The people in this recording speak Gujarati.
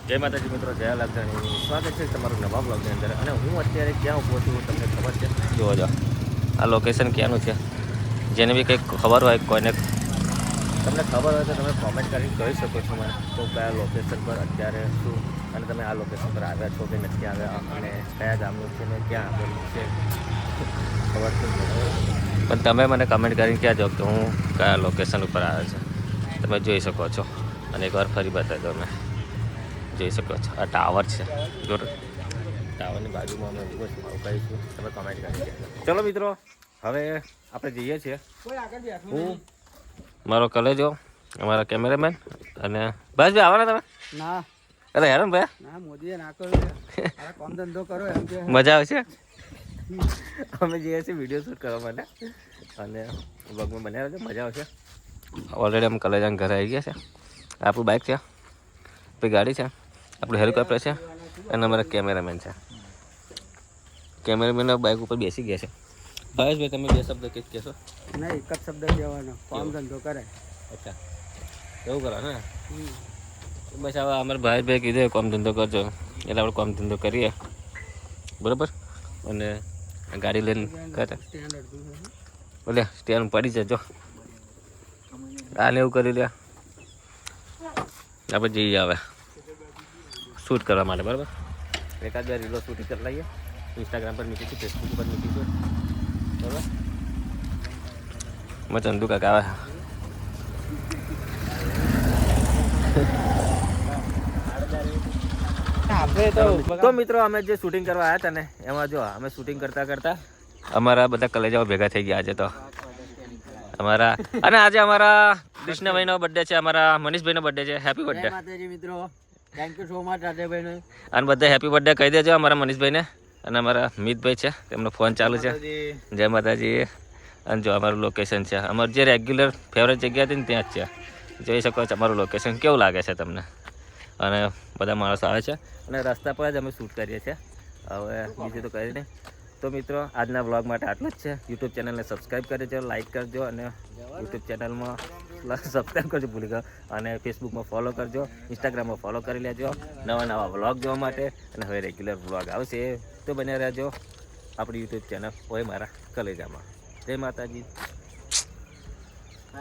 જય માતાજી મિત્રો, જય લાગણી, સ્વાગત છે તમારું નવા બ્લોગની અંદર. અને હું અત્યારે ક્યાં ઊભો છું તમને ખબર છે? જોવો જો આ લોકેશન ક્યાંનું છે. જેને બી કંઈક ખબર હોય, કોઈને તમને ખબર હોય તો તમે કોમેન્ટ કરીને કહી શકો છો મને તો કયા લોકેશન પર અત્યારે શું, અને તમે આ લોકેશન પર આવ્યા છો કે નથી આવ્યા, અને કયા ગામનું છે ને ક્યાં આવેલું છે ખબર છે. પણ તમે મને કમેન્ટ કરીને કહેજો કે હું કયા લોકેશન ઉપર આવ્યો છું. તમે જોઈ શકો છો. અને એકવાર ફરી બતાવી દો. તમે જોઈ શકો છો આ ટાવર છે. જો ટાવરની બાજુમાં અમે ઊભો છું. આવું કહીશું તમે કમેન્ટ કરી. ચલો મિત્રો, હવે આપણે જઈએ છીએ. હું મારો કલેજો, અમારા કેમેરામેન અને બસ ભાઈ આવવાના તમે? ના અરે હેરાન ભાઈ, ના મોદીએ ના કર્યું, કામ ધંધો કરો એમ કે મજા આવશે. અમે જઈએ છીએ વિડીયો શૂટ કરવા માટે અને બ્લોગમાં બન્યા રહેજો, મજા આવશે. ઓલરેડી અમે કલેજાના ઘરે આવી ગયા છે. આપણું બાઇક છે, આપણી ગાડી છે, આપણું હેલિકોપ્ટર છે અને અમારા કેમેરામેન છે. કેમેરામેન બાઇક ઉપર બેસી ગયા છે. ભાઈ તમે બે શબ્દ કંઈક કહેશો? ના, એક જ શબ્દ કહેવાનો, કામ ધંધો કરે. અચ્છા, એવું કરો ને? બસ હવે અમારા ભાઈ કીધું કામ ધંધો કરજો, એટલે આપણે કામ ધંધો કરીએ, બરાબર. અને ગાડી લઈને ગયા બોલે સ્ટેન્ડ પડી જજો, આને એવું કરી લે. આપણે જઈએ હવે શૂટ કરવા માટે, બરાબર. એકાદ બે રીલો શૂટિંગ કરી લઈએ, ઇન્સ્ટાગ્રામ પર મૂકીશું, ફેસબુક પર મૂકીશું, બરાબર. મેં ચંદુ કાકા આવે તો મિત્રો અમે જે શૂટિંગ કરવા આવ્યા હતા ને એમાં જો અમે શૂટિંગ કરતા અમારા બધા કલેજાઓ ભેગા થઈ ગયા આજે તો અમારા. અને આજે અમારા કૃષ્ણભાઈનો બર્થડે છે, અમારા મનીષભાઈનો બર્થડે છે. હેપી બર્થડે માતાજી મિત્રો, થેન્ક યુ સો મચ રાધેભાઈને. અને બધા હેપી બર્થડે કહી દેજો અમારા મનીષભાઈને. અને અમારા મિતભાઈ છે, તેમનો ફોન ચાલુ છે. જય માતાજી. અને જો અમારું લોકેશન છે, અમારું જે રેગ્યુલર ફેવરેટ જગ્યા હતી ને ત્યાં જ છે. જોઈ શકો છો અમારું લોકેશન કેવું લાગે છે તમને. અને બધા માણસો આવે છે અને રસ્તા પર જ અમે શૂટ કરીએ છીએ. હવે બીજું તો કંઈ નહીં. તો મિત્રો આજના વ્લોગ માટે આટલું જ છે. યુટ્યુબ ચેનલને સબસ્ક્રાઈબ કરજો, લાઇક કરજો, અને યુટ્યુબ ચેનલમાં સબસ્ક્રાઈબ કરજો ભૂલી ગયો. અને ફેસબુકમાં ફોલો કરજો, ઇન્સ્ટાગ્રામમાં ફોલો કરી લેજો નવા વ્લોગ જોવા માટે. અને હવે રેગ્યુલર વ્લોગ આવશે તો બન્યા રહેજો આપણી યુટ્યુબ ચેનલ હોય મારા કલેજામાં. જય માતાજી.